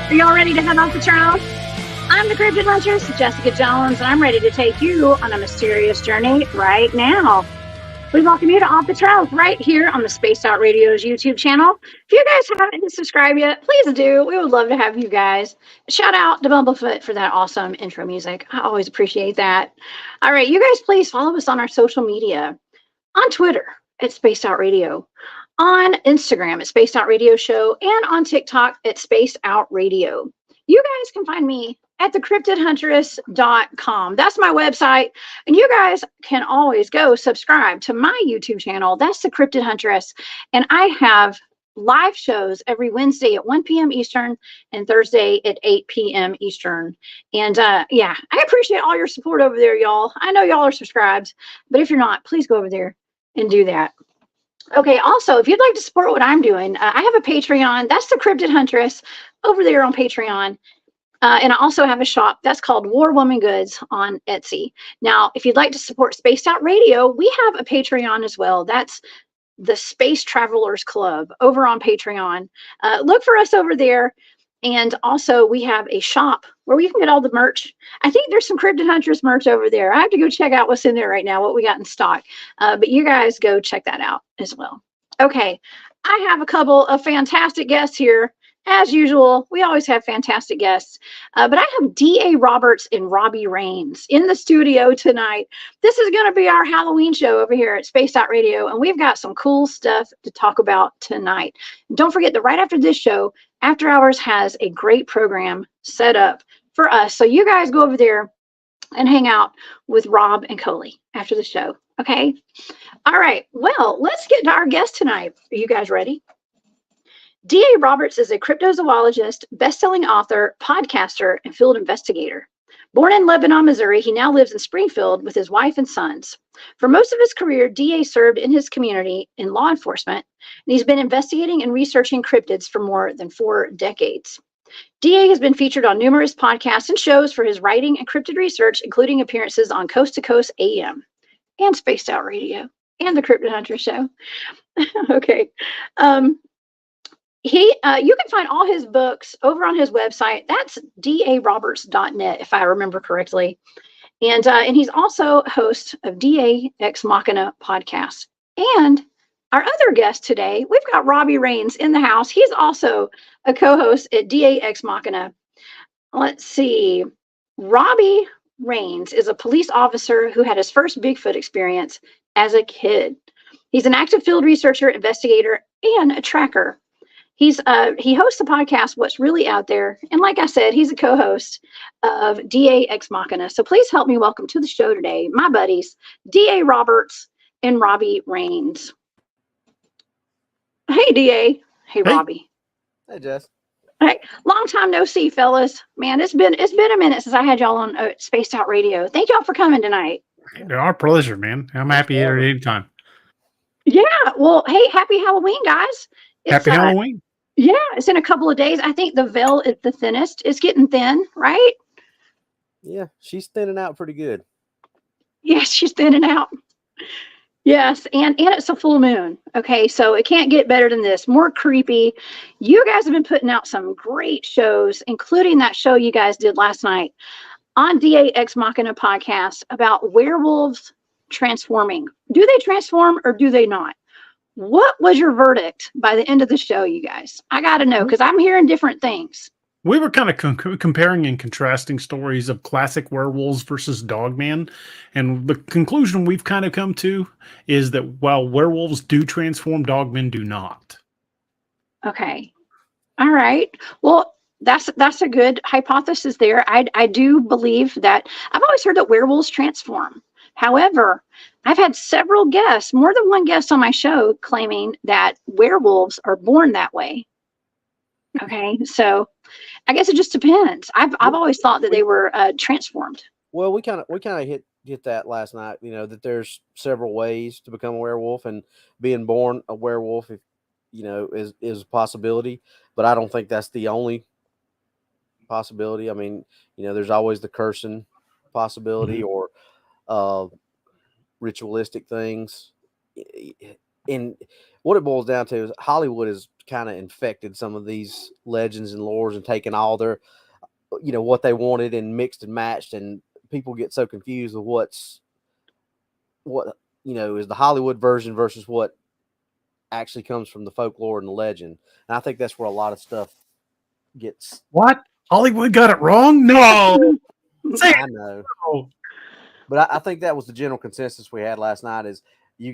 Are y'all ready to head off the trail? I'm the Cryptid Huntress, Jessica Jones, and I'm ready to take you on a mysterious journey right now. We welcome you to Off the Trails right here on the Spaced Out Radio's YouTube channel. If you guys haven't subscribed yet, please do. We would love to have you guys. Shout out to Bumblefoot for that awesome intro music. I always appreciate that. All right, you guys please follow us on our social media. On Twitter, it's Spaced Out Radio. On Instagram, it's Spaced Out Radio Show. And on TikTok, it's Spaced Out Radio. You guys can find me at thecryptidhuntress.com. That's my website. And you guys can always go subscribe to my YouTube channel. That's the Cryptid Huntress. And I have live shows every Wednesday at 1 p.m. Eastern and Thursday at 8 p.m. Eastern. And yeah, I appreciate all your support over there, y'all. I know y'all are subscribed, but if you're not, please go over there and do that. Okay, also, if you'd like to support what I'm doing, I have a Patreon. That's the Cryptid Huntress over there on Patreon. And I also have a shop that's called War Woman Goods on Etsy. Now, if you'd like to support Spaced Out Radio, we have a Patreon as well. That's the Space Travelers Club over on Patreon. Look for us over there. And also, we have a shop where you can get all the merch. I think there's some Cryptid Huntress merch over there. I have to go check out what's in there right now, what we got in stock. But you guys go check that out as well. Okay, I have a couple of fantastic guests here. As usual, we always have fantastic guests. But I have D.A. Roberts and Robby Raines in the studio tonight. This is going to be our Halloween show over here at Spaced Out Radio, and we've got some cool stuff to talk about tonight. Don't forget that right after this show, After Hours has a great program set up for us. So you guys go over there and hang out with Rob and Coley after the show. Okay? All right. Well, let's get to our guest tonight. Are you guys ready? D.A. Roberts is a cryptozoologist, best-selling author, podcaster, and field investigator. Born in Lebanon, Missouri, he now lives in Springfield with his wife and sons. For most of his career, D.A. served in his community in law enforcement, and he's been investigating and researching cryptids for more than 4 decades. D.A. has been featured on numerous podcasts and shows for his writing and cryptid research, including appearances on Coast to Coast AM and Spaced Out Radio and the Cryptid Hunter Show. Okay. You can find all his books over on his website. That's daroberts.net, if I remember correctly. And he's also host of DA Ex Machina podcast. And our other guest today, we've got Robby Raines in the house. He's also a co-host at DA Ex Machina. Let's see. Robby Raines is a police officer who had his first Bigfoot experience as a kid. He's an active field researcher, investigator, and a tracker. He hosts the podcast, What's Really Out There. And like I said, he's a co-host of DA Ex Machina. So please help me welcome to the show today, my buddies, DA Roberts and Robby Raines. Hey, DA. Hey, Robbie. Hey, Jess. Hey, long time no see, fellas. Man, it's been a minute since I had y'all on Spaced Out Radio. Thank y'all for coming tonight. Our pleasure, man. I'm happy here at any time. Yeah. Well, hey, happy Halloween, guys. Happy Halloween. Yeah, it's in a couple of days. I think the veil is the thinnest. It's getting thin, right? Yeah, she's thinning out pretty good. Yes, she's thinning out. Yes, and it's a full moon. Okay, so it can't get better than this. More creepy. You guys have been putting out some great shows, including that show you guys did last night on DA Ex Machina podcast about werewolves transforming. Do they transform or do they not? What was your verdict by the end of the show, you guys? I got to know because I'm hearing different things. We were kind of comparing and contrasting stories of classic werewolves versus Dogman. And the conclusion we've kind of come to is that while werewolves do transform, Dogmen do not. Okay. All right. Well, that's a good hypothesis there. I do believe that. I've always heard that werewolves transform. However, I've had several guests, more than one guest on my show, claiming that werewolves are born that way. Okay, so I guess it just depends. I've always thought that they were transformed. Well, we kind of hit that last night. You know that there's several ways to become a werewolf, and being born a werewolf, is a possibility. But I don't think that's the only possibility. I mean, there's always the cursing possibility or ritualistic things. and what it boils down to is Hollywood has kind of infected some of these legends and lores and taken all their, what they wanted and mixed and matched, and people get so confused with what is the Hollywood version versus what actually comes from the folklore and the legend. And I think that's where a lot of stuff gets. What? Hollywood got it wrong? No. I know. But I think that was the general consensus we had last night is you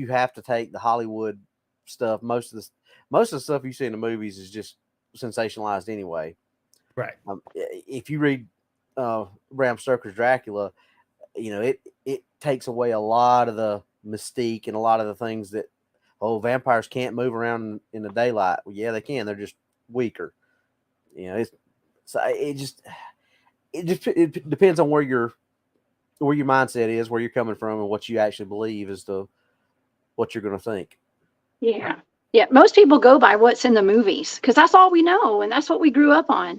have to take the Hollywood stuff. Most of the stuff you see in the movies is just sensationalized anyway. Right. If you read Bram Stoker's Dracula, it takes away a lot of the mystique and a lot of the things that, vampires can't move around in the daylight. Well, yeah, they can. They're just weaker. It depends on where your mindset is, where you're coming from, and what you actually believe as to what you're going to think. Yeah. Yeah. Most people go by what's in the movies because that's all we know. And that's what we grew up on.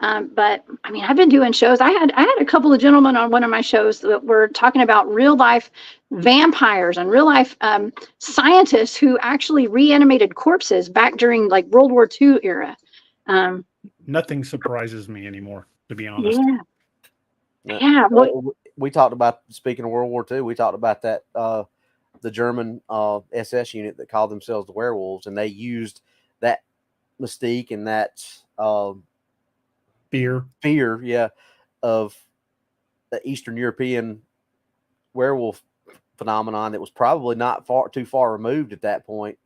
But I mean, I've been doing shows. I had a couple of gentlemen on one of my shows that were talking about real life vampires and real life scientists who actually reanimated corpses back during like World War II era. Nothing surprises me anymore, to be honest. Yeah. Well, we talked about, speaking of World War II, we talked about that, the German SS unit that called themselves the Werewolves, and they used that mystique and that fear, of the Eastern European werewolf phenomenon that was probably not too far removed at that point.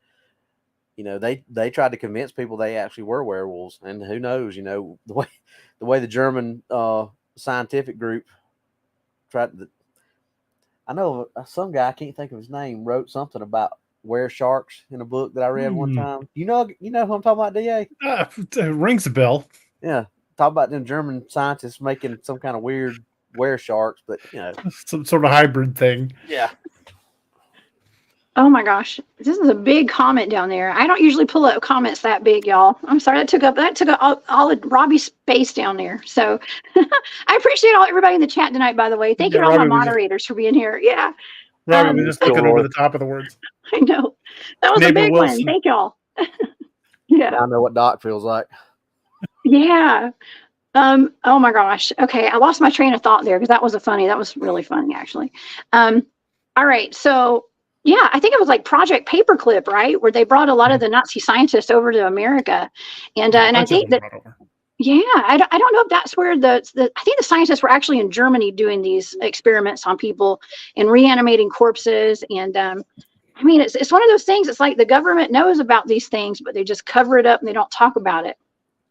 They tried to convince people they actually were werewolves, and who knows, the way the German scientific group tried to. I know some guy, I can't think of his name, wrote something about were-sharks in a book that I read one time. You know who I'm talking about, DA? Rings a bell. Yeah, talk about them German scientists making some kind of weird were-sharks, but some sort of hybrid thing. Yeah. Oh my gosh, this is a big comment down there. I don't usually pull up comments that big, y'all. I'm sorry, that took up all of Robbie's space down there. So I appreciate everybody in the chat tonight, by the way. Thank you to all my moderators for being here. Yeah. Robbie was just looking over the top of the words. I know. That was a big one. Thank y'all. Yeah. Now I know what Doc feels like. Yeah. Oh my gosh. Okay, I lost my train of thought there because that was really funny, actually. All right, so yeah, I think it was like Project Paperclip, right? Where they brought a lot of the Nazi scientists over to America. And I think that, I don't know if that's where I think the scientists were actually in Germany doing these experiments on people and reanimating corpses. And I mean, it's one of those things. It's like the government knows about these things, but they just cover it up and they don't talk about it.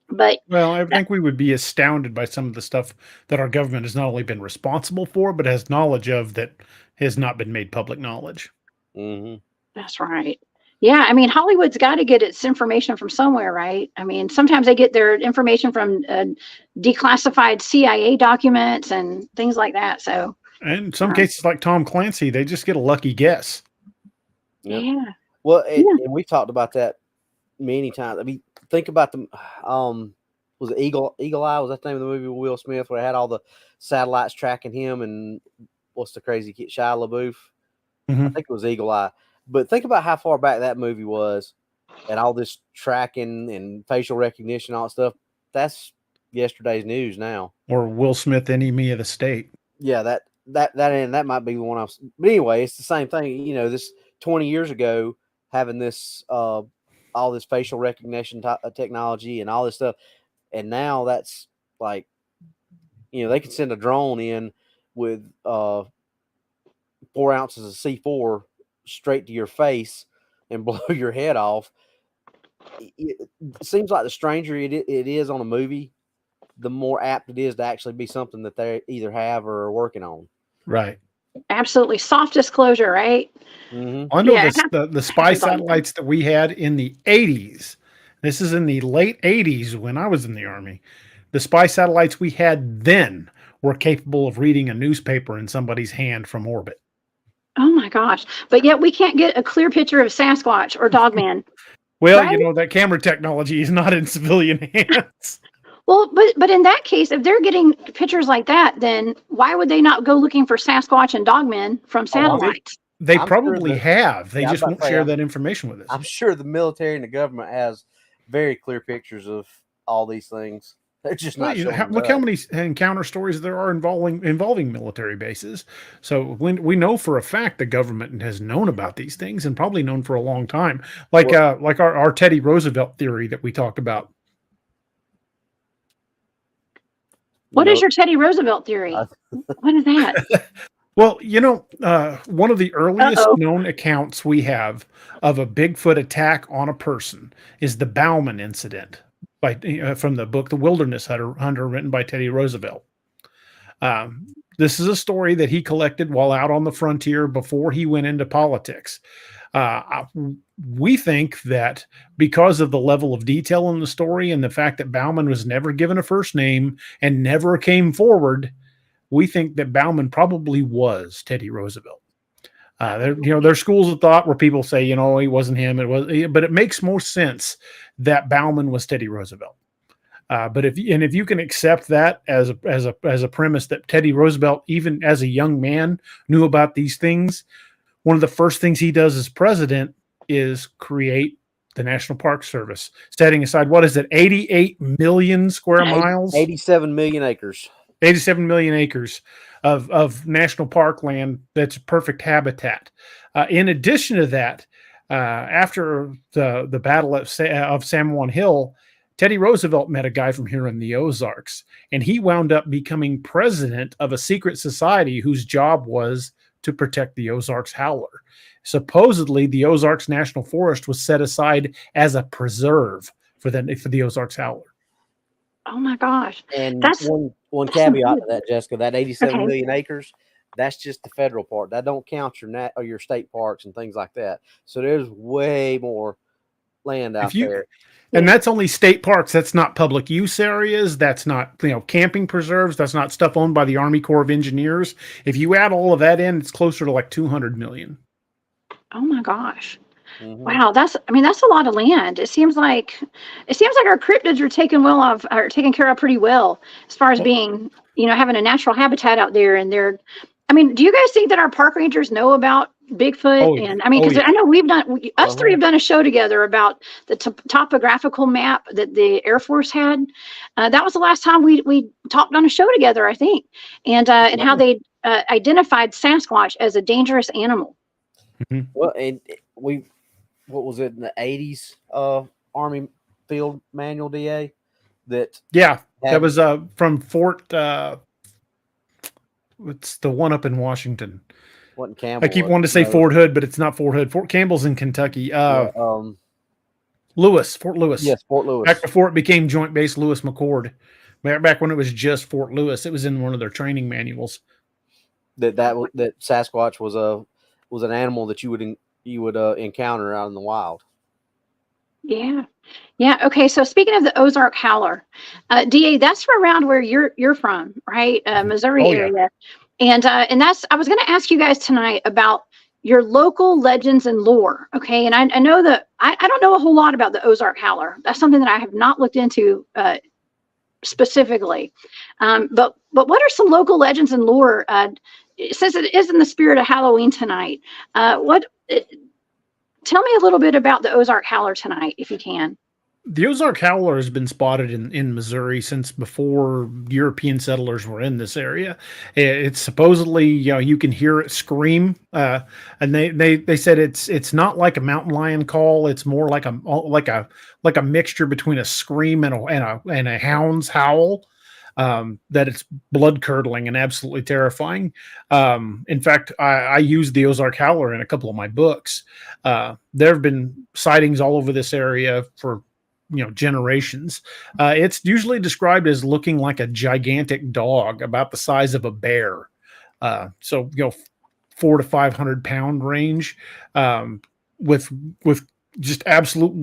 But I think we would be astounded by some of the stuff that our government has not only been responsible for, but has knowledge of that has not been made public knowledge. Mm-hmm. That's right. Yeah, I mean, Hollywood's got to get its information from somewhere, right? I mean, sometimes they get their information from declassified CIA documents and things like that. So, and in some cases, like Tom Clancy, they just get a lucky guess. Yep. Yeah. Well, and we talked about that many times. I mean, think about the was it Eagle Eye? Was that the name of the movie with Will Smith, where it had all the satellites tracking him, and what's the crazy kid, Shia LaBeouf? Mm-hmm. I think it was Eagle Eye. But think about how far back that movie was, and all this tracking and facial recognition, all that stuff. That's yesterday's news now. Or Will Smith, Enemy of the State. Yeah, that might be the one I was. But anyway, it's the same thing. This 20 years ago, having this all this facial recognition technology and all this stuff, and now that's like, they can send a drone in with 4 ounces of C4 straight to your face and blow your head off. It seems like the stranger it is on a movie, the more apt it is to actually be something that they either have or are working on. Right. Absolutely. Soft disclosure, right? Mm-hmm. I know the spy satellites that we had in the 80s. This is in the late 80s when I was in the Army. The spy satellites we had then were capable of reading a newspaper in somebody's hand from orbit. Oh my gosh. But yet we can't get a clear picture of Sasquatch or Dogman. Well, right? That camera technology is not in civilian hands. Well, but in that case, if they're getting pictures like that, then why would they not go looking for Sasquatch and Dogmen from satellites? They I'm probably have. They Yeah, I'm just about won't to say, share that information with us. I'm sure the military and the government has very clear pictures of all these things. They're just not showing them. Look how many encounter stories there are involving military bases. So we know for a fact the government has known about these things and probably known for a long time. Like our Teddy Roosevelt theory that we talked about. What is your Teddy Roosevelt theory? What is that? Well, one of the earliest known accounts we have of a Bigfoot attack on a person is the Bauman incident from the book The Wilderness Hunter, written by Teddy Roosevelt. This is a story that he collected while out on the frontier before he went into politics. We think that because of the level of detail in the story and the fact that Bauman was never given a first name and never came forward, we think that Bauman probably was Teddy Roosevelt. There's schools of thought where people say, he wasn't him. But it makes more sense that Bauman was Teddy Roosevelt. But if you can accept that as a premise that Teddy Roosevelt, even as a young man, knew about these things, one of the first things he does as president is create the National Park Service, setting aside, 88 million square miles? 87 million acres. 87 million acres of national park land that's perfect habitat. In addition to that, after the Battle of San Juan Hill, Teddy Roosevelt met a guy from here in the Ozarks, and he wound up becoming president of a secret society whose job was to protect the Ozarks howler. Supposedly, the Ozarks National Forest was set aside as a preserve for the Ozarks howler. Oh my gosh! And one caveat to that, Jessica, that 87 million acres, that's just the federal part. That don't count your state parks and things like that. So there's way more land out there. And that's only state parks. That's not public use areas. That's not, camping preserves. That's not stuff owned by the Army Corps of Engineers. If you add all of that in, it's closer to like 200 million. Oh my gosh. Mm-hmm. Wow, that's a lot of land. It seems like our cryptids are taken care of pretty well as far as being, having a natural habitat out there. And do you guys think that our park rangers know about Bigfoot? I know us three have done a show together about the topographical map that the Air Force had. That was the last time we talked on a show together, I think, and how they identified Sasquatch as a dangerous animal. Mm-hmm. Well, and what was it in the 80s? Army Field Manual DA. That was from Fort. It's the one up in Washington. Wasn't Campbell? I keep wanting to say Fort Hood, but it's not Fort Hood. Fort Campbell's in Kentucky. Fort Lewis. Yes, Fort Lewis. Back before it became Joint Base Lewis McChord. Back when it was just Fort Lewis, it was in one of their training manuals. That Sasquatch was an animal that you would encounter out in the wild. Yeah. Okay. So speaking of the Ozark Howler, DA, that's around where you're from, right? Missouri area. And I was going to ask you guys tonight about your local legends and lore. Okay. And I know that I don't know a whole lot about the Ozark Howler. That's something that I have not looked into specifically. But what are some local legends and lore? Since it is in the spirit of Halloween tonight, tell me a little bit about the Ozark Howler tonight, if you can. The Ozark Howler has been spotted in Missouri since before European settlers were in this area. It's supposedly, you can hear it scream, and they said it's not like a mountain lion call. It's more like a mixture between a scream and a hound's howl. That it's blood curdling and absolutely terrifying. In fact, I used the Ozark Howler in a couple of my books. There have been sightings all over this area for generations. It's usually described as looking like a gigantic dog about the size of a bear. So 400 to 500 pound range, with just absolute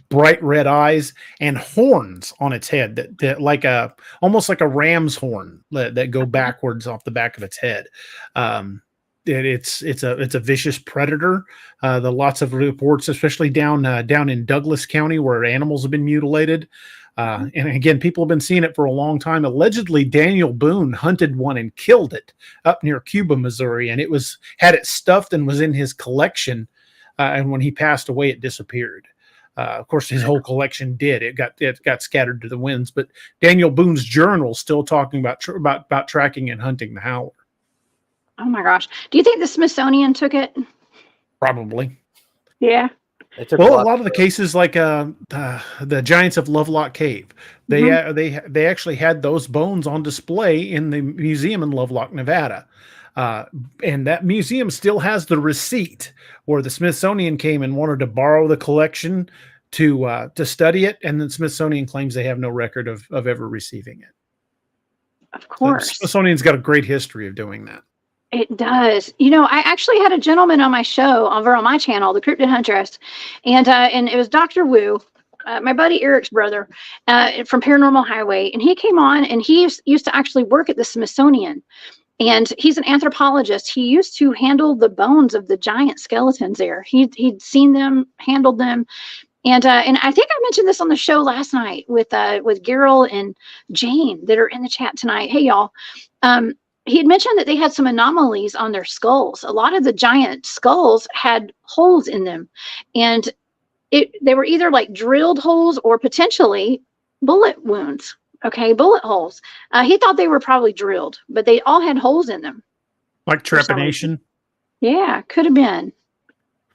bright red eyes and horns on its head that almost like a ram's horn that go backwards off the back of its head. it's a vicious predator. The lots of reports, especially down in Douglas County, where animals have been mutilated. And again, people have been seeing it for a long time. Allegedly, Daniel Boone hunted one and killed it up near Cuba, Missouri, and had it stuffed and was in his collection. And when he passed away, it disappeared. Of course, his whole collection did. It got scattered to the winds. But Daniel Boone's journal still talking about tracking and hunting the howler. Oh my gosh! Do you think the Smithsonian took it? Probably. Yeah. Well, a lot of the cases, like the Giants of Lovelock Cave, they actually had those bones on display in the museum in Lovelock, Nevada. And that museum still has the receipt where the Smithsonian came and wanted to borrow the collection to study it, and the Smithsonian claims they have no record of ever receiving it. Of course. The Smithsonian's got a great history of doing that. It does. I actually had a gentleman on my show over on my channel, the Cryptid Huntress, and it was Dr. Wu, my buddy Eric's brother, from Paranormal Highway, and he came on, and he used to actually work at the Smithsonian. And he's an anthropologist. He used to handle the bones of the giant skeletons there. He'd seen them, handled them. And I think I mentioned this on the show last night with Gerald and Jane that are in the chat tonight. Hey, y'all. He had mentioned that they had some anomalies on their skulls. A lot of the giant skulls had holes in them. And they were either like drilled holes or potentially bullet wounds. Okay, bullet holes. He thought they were probably drilled, but they all had holes in them. Like trepanation? Yeah, could have been.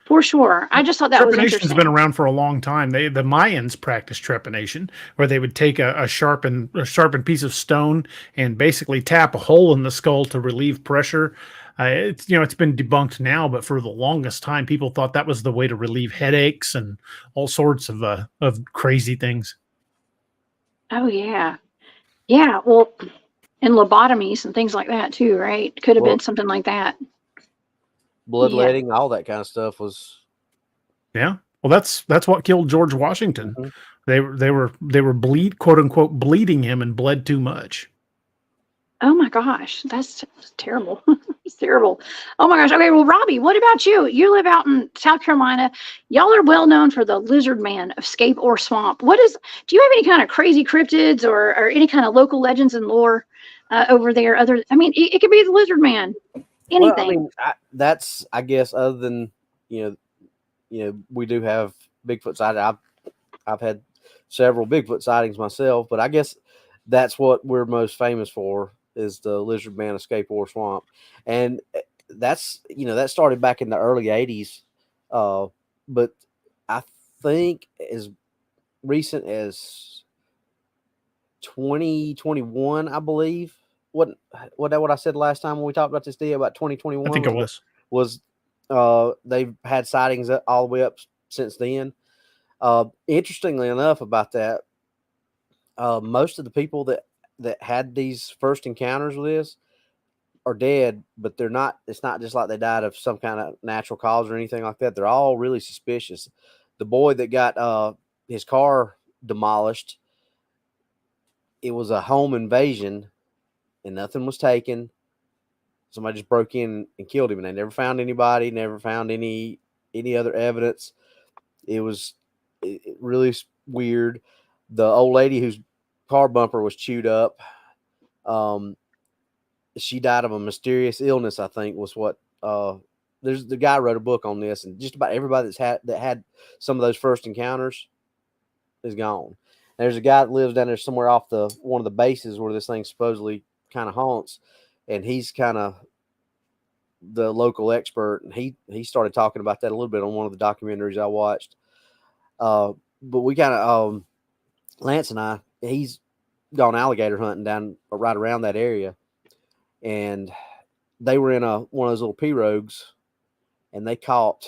For sure. I just thought that was interesting. Trepanation's been around for a long time. The Mayans practiced trepanation, where they would take a sharpened piece of stone and basically tap a hole in the skull to relieve pressure. It's been debunked now, but for the longest time, people thought that was the way to relieve headaches and all sorts of crazy things. Oh, yeah. Yeah, well, and lobotomies and things like that, too, right? Could have been something like that. Bloodletting, all that kind of stuff was. Yeah. Well, that's what killed George Washington. Mm-hmm. They were quote unquote bleeding him and bled too much. Oh my gosh, that's terrible. It's terrible. Oh my gosh. Okay, well, Robbie, what about you? You live out in South Carolina. Y'all are well known for the lizard man of Scape or Swamp. Do you have any kind of crazy cryptids or any kind of local legends and lore over there? It could be the lizard man. Anything. Well, I guess other than we do have Bigfoot sightings. I've had several Bigfoot sightings myself, but I guess that's what we're most famous for is the lizard man of Scape or Swamp, and that's that started back in the early '80s, but I think as recent as 2021, I believe. What I said last time when we talked about this deal about 2021? I think it was they've had sightings all the way up since then. Interestingly enough about that, most of the people that had these first encounters with this are dead, but they're not. It's not just like they died of some kind of natural cause or anything like that. They're all really suspicious. The boy that got his car demolished, it was a home invasion. And nothing was taken. Somebody just broke in and killed him, and they never found anybody, never found any other evidence. It was really weird. The old lady whose car bumper was chewed up, she died of a mysterious illness, I think, was what the guy wrote a book on this, and just about everybody that had some of those first encounters is gone. There's a guy that lives down there somewhere off one of the bases where this thing supposedly kind of haunts, and he's kind of the local expert, and he started talking about that a little bit on one of the documentaries I watched. But we kind of Lance and I, he's gone alligator hunting down right around that area, and they were in one of those little pirogues, and they caught,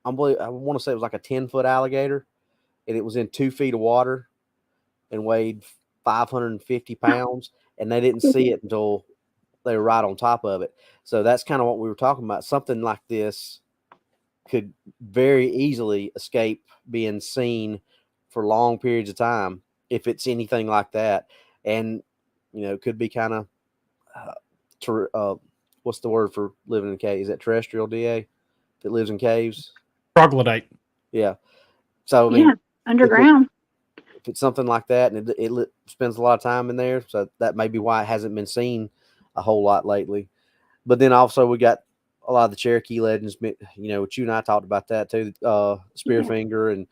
I want to say it was like a 10-foot alligator, and it was in 2 feet of water and weighed 550 pounds. And they didn't see it until they were right on top of it. So that's kind of what we were talking about. Something like this could very easily escape being seen for long periods of time if it's anything like that. And, it could be kind of what's the word for living in caves? Is that terrestrial, DA, that lives in caves? Troglodyte. Yeah. So I mean, Yeah, underground. if it's something like that, and it spends a lot of time in there, so that may be why it hasn't been seen a whole lot lately. But then also we got a lot of the Cherokee legends. You know, which you and I talked about that too. Spearfinger and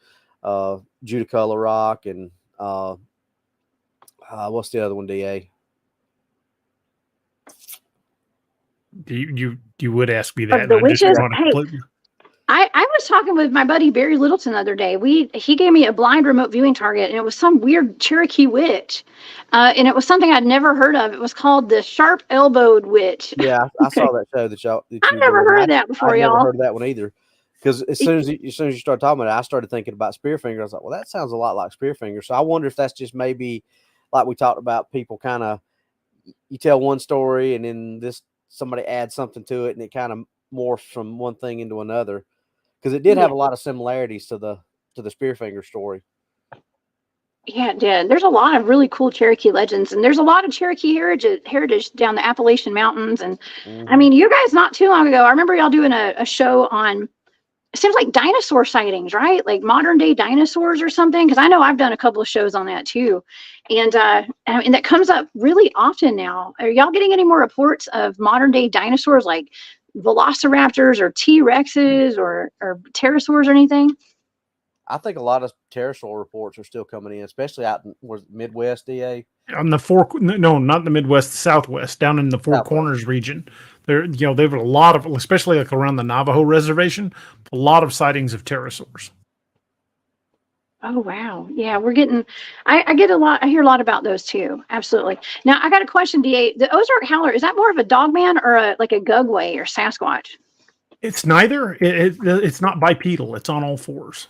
Judiculla Rock and what's the other one? Da. You would ask me that. The And I just witches. want to Hey, I was talking with my buddy Barry Littleton the other day. He gave me a blind remote viewing target, and it was some weird Cherokee witch, and it was something I'd never heard of. It was called the Sharp Elbowed Witch. Yeah, I saw that show that y'all. I've never heard of that before, I've y'all. never heard of that one either. Because as soon as you start talking about it, I started thinking about Spearfinger. I was like, well, that sounds a lot like Spearfinger. So I wonder if that's just maybe like we talked about, people kind of, you tell one story and then somebody adds something to it and it kind of morphs from one thing into another. Because it did have a lot of similarities to the Spearfinger story. Yeah, it did. There's a lot of really cool Cherokee legends, and there's a lot of Cherokee heritage down the Appalachian Mountains. And I mean, you guys not too long ago, I remember y'all doing a show on, it seems like dinosaur sightings, right? Like modern day dinosaurs or something. Because I know I've done a couple of shows on that too, and that comes up really often now. Are y'all getting any more reports of modern day dinosaurs like Velociraptors or T-Rexes or pterosaurs or anything? I think a lot of pterosaur reports are still coming in, especially out in Midwest, DA. On the not the Midwest, the Southwest, down in the Four Corners region. There were a lot of, especially like around the Navajo reservation, a lot of sightings of pterosaurs. Oh, wow. Yeah, we're getting, I get a lot, I hear a lot about those too. Absolutely. Now, I got a question, DA. The Ozark Howler, is that more of a Dogman or like a Gugway or Sasquatch? It's neither. It's not bipedal. It's on all fours.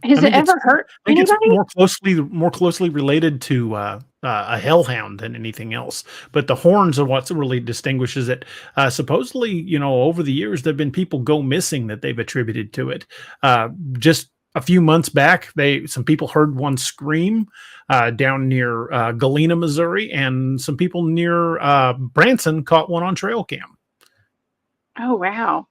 Has it ever hurt anybody? It's more closely related to a hellhound than anything else. But the horns are what really distinguishes it. Supposedly, over the years, there've been people go missing that they've attributed to it. Just a few months back, some people heard one scream down near Galena, Missouri, and some people near Branson caught one on trail cam. Oh, wow.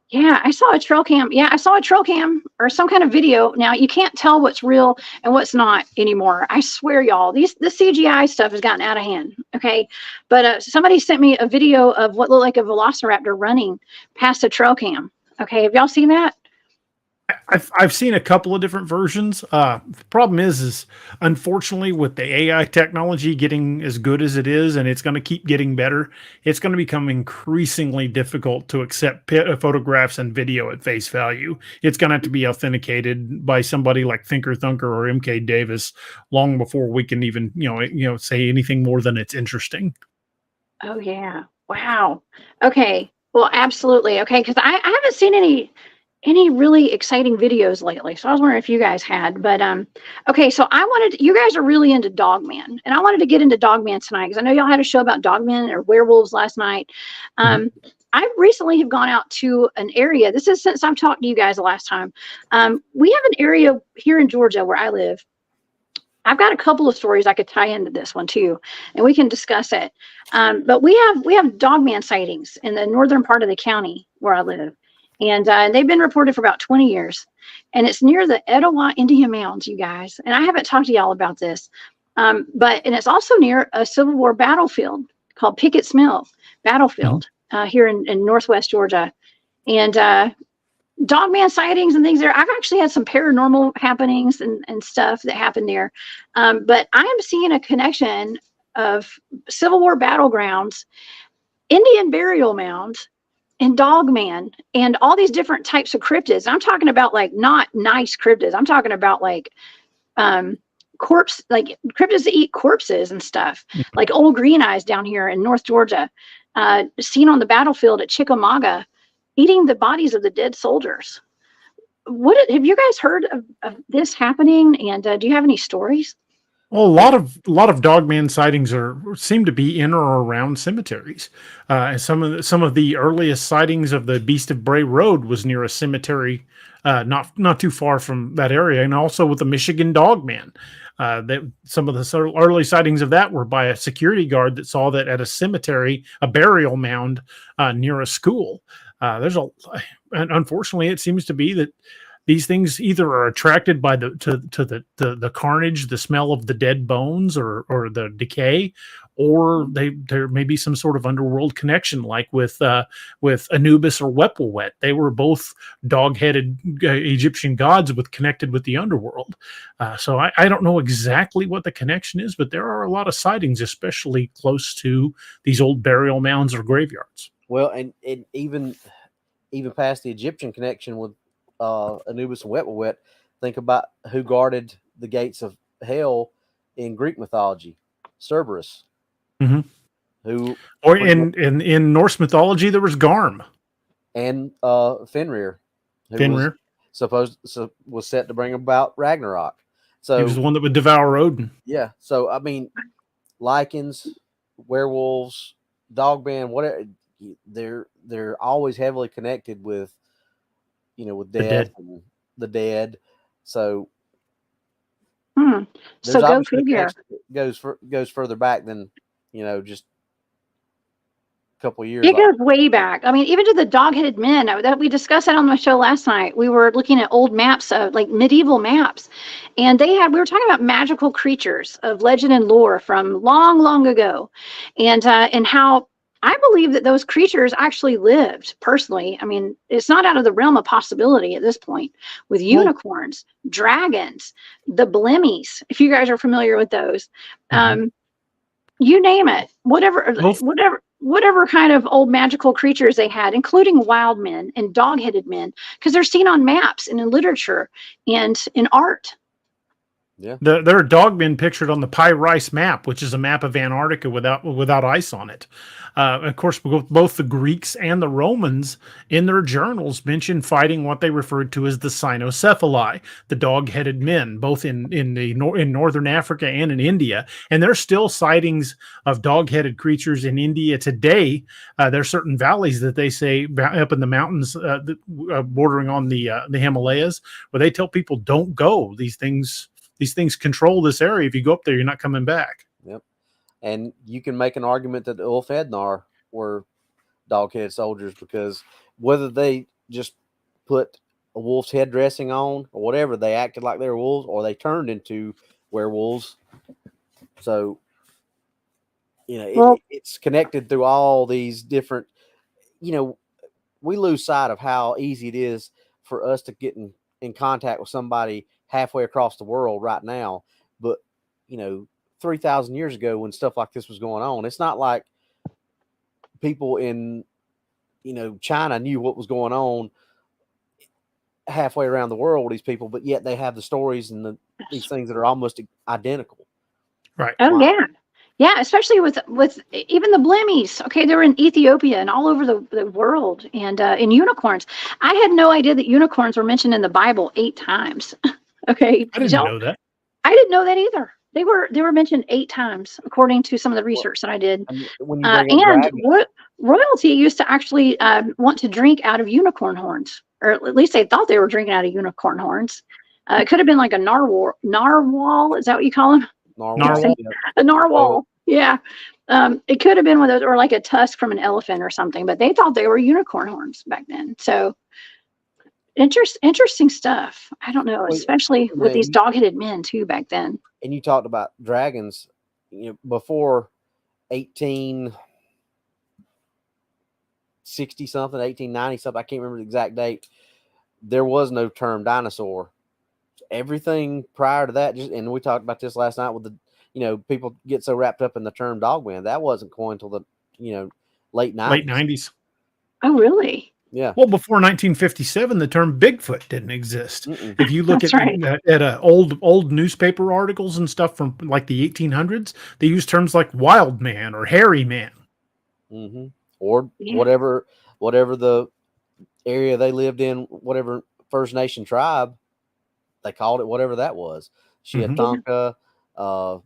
Yeah, I saw a trail cam. Yeah, I saw a trail cam or some kind of video. Now, you can't tell what's real and what's not anymore. I swear, y'all, the CGI stuff has gotten out of hand, okay? But somebody sent me a video of what looked like a Velociraptor running past a trail cam. Okay, have y'all seen that? I've seen a couple of different versions. The problem is unfortunately with the AI technology getting as good as it is, and it's going to keep getting better, it's going to become increasingly difficult to accept photographs and video at face value. It's going to have to be authenticated by somebody like Thinker Thunker or MK Davis long before we can even, say anything more than it's interesting. Oh, yeah. Wow. Okay. Well, absolutely. Okay. Because I haven't seen any really exciting videos lately. So I was wondering if you guys had, but okay. So you guys are really into Dogman, and I wanted to get into Dogman tonight because I know y'all had a show about Dogmen or werewolves last night. I recently have gone out to an area. This is since I've talked to you guys the last time. We have an area here in Georgia where I live. I've got a couple of stories I could tie into this one too, and we can discuss it. But we have Dogman sightings in the northern part of the county where I live. And they've been reported for about 20 years. And it's near the Etowah Indian Mounds, you guys. And I haven't talked to y'all about this. And it's also near a Civil War battlefield called Pickett's Mill Battlefield here in Northwest Georgia. And Dogman sightings and things there. I've actually had some paranormal happenings and stuff that happened there. But I am seeing a connection of Civil War battlegrounds, Indian burial mounds, and Dogman, and all these different types of cryptids. I'm talking about like not nice cryptids. I'm talking about like cryptids that eat corpses and stuff, like old green eyes down here in North Georgia, seen on the battlefield at Chickamauga, eating the bodies of the dead soldiers. Have you guys heard of this happening? And do you have any stories? Well, a lot of Dogman sightings seem to be in or around cemeteries. And some of the earliest sightings of the Beast of Bray Road was near a cemetery, not too far from that area, and also with the Michigan Dogman. That some of the early sightings of that were by a security guard that saw that at a cemetery, a burial mound near a school. And unfortunately, it seems to be that these things either are attracted by the carnage, the smell of the dead bones, or the decay, or there may be some sort of underworld connection, like with Anubis or Wepwawet. They were both dog-headed Egyptian gods connected with the underworld. So I don't know exactly what the connection is, but there are a lot of sightings, especially close to these old burial mounds or graveyards. Well, and even past the Egyptian connection with Anubis and Wepwawet, think about who guarded the gates of hell in Greek mythology, Cerberus. Mm-hmm. Or in Norse mythology, there was Garm and Fenrir, Fenrir was set to bring about Ragnarok. So he was the one that would devour Odin. Yeah. So I mean, lycans, werewolves, dogman, whatever, they're always heavily connected with, with death and the dead. So so go figure. Goes further back than just a couple of years. It goes way back. I mean, even to the dog-headed men that we discussed that on the show last night. We were looking at old maps, like medieval maps, and we were talking about magical creatures of legend and lore from long, long ago, and how I believe that those creatures actually lived personally. I mean, it's not out of the realm of possibility at this point with unicorns, dragons, the blemmies, if you guys are familiar with those. You name it, whatever kind of old magical creatures they had, including wild men and dog-headed men, because they're seen on maps and in literature and in art. Yeah, there are dogmen pictured on the Pie-Rice map, which is a map of Antarctica without ice on it. Of course, both the Greeks and the Romans in their journals mentioned fighting what they referred to as the cynocephali, the dog-headed men, both in northern Africa and in India. And there's still sightings of dog-headed creatures in India today. There are certain valleys that they say up in the mountains bordering on the Himalayas, where they tell people don't go. These things control this area. If you go up there, you're not coming back. Yep. And you can make an argument that the Ulfhednar were dog-headed soldiers, because whether they just put a wolf's head dressing on or whatever, they acted like they were wolves, or they turned into werewolves. So, it's connected through all these different, we lose sight of how easy it is for us to get in contact with somebody halfway across the world right now. But 3,000 years ago, when stuff like this was going on, it's not like people in China knew what was going on halfway around the world with these people, but yet they have the stories and these things that are almost identical. Right. Oh, wow. Yeah, especially with even the blemmies. Okay, they were in Ethiopia and all over the world, and in unicorns. I had no idea that unicorns were mentioned in the Bible 8 times. Okay, I didn't know that. I didn't know that either. They were mentioned 8 times according to some of the research that I did. And royalty used to actually want to drink out of unicorn horns, or at least they thought they were drinking out of unicorn horns. It could have been like a narwhal. Is that what you call them? Narwhal. A narwhal. Yeah. It could have been one of those, or like a tusk from an elephant or something, but they thought they were unicorn horns back then. So interesting stuff. I don't know, especially with these dog-headed men too back then. And you talked about dragons, before 1860 something, 1890 something, I can't remember the exact date. There was no term dinosaur. Everything prior to that, and we talked about this last night with the, people get so wrapped up in the term dogman. That wasn't coined until the, late 90s. Late 90s. Oh, really? Yeah. Well, before 1957, the term Bigfoot didn't exist. If you look at old newspaper articles and stuff from like the 1800s, they use terms like wild man or hairy man. Mm-hmm. Or whatever the area they lived in, whatever First Nation tribe, they called it whatever that was. Shiatanka, help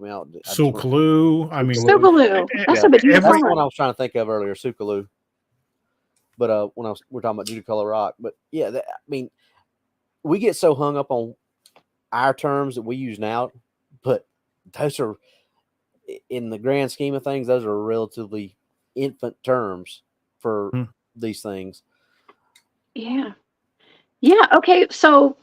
me out. Sukaloo. I mean, Sukaloo. That's a bit. That's the one I was trying to think of earlier, Sukaloo. But we're talking about Judy Color Rock. But yeah, we get so hung up on our terms that we use now, but those are, in the grand scheme of things, those are relatively infant terms for these things. Yeah. Yeah. Okay. So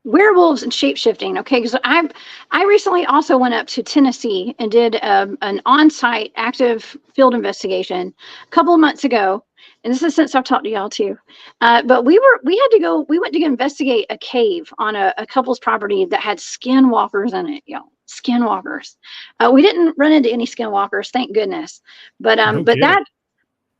werewolves and shapeshifting. Okay. Because I recently also went up to Tennessee and did an on-site active field investigation a couple of months ago. And this is since I've talked to y'all too. But we went to go investigate a cave on a couple's property that had skinwalkers in it, y'all. Skinwalkers. We didn't run into any skinwalkers, thank goodness. But that,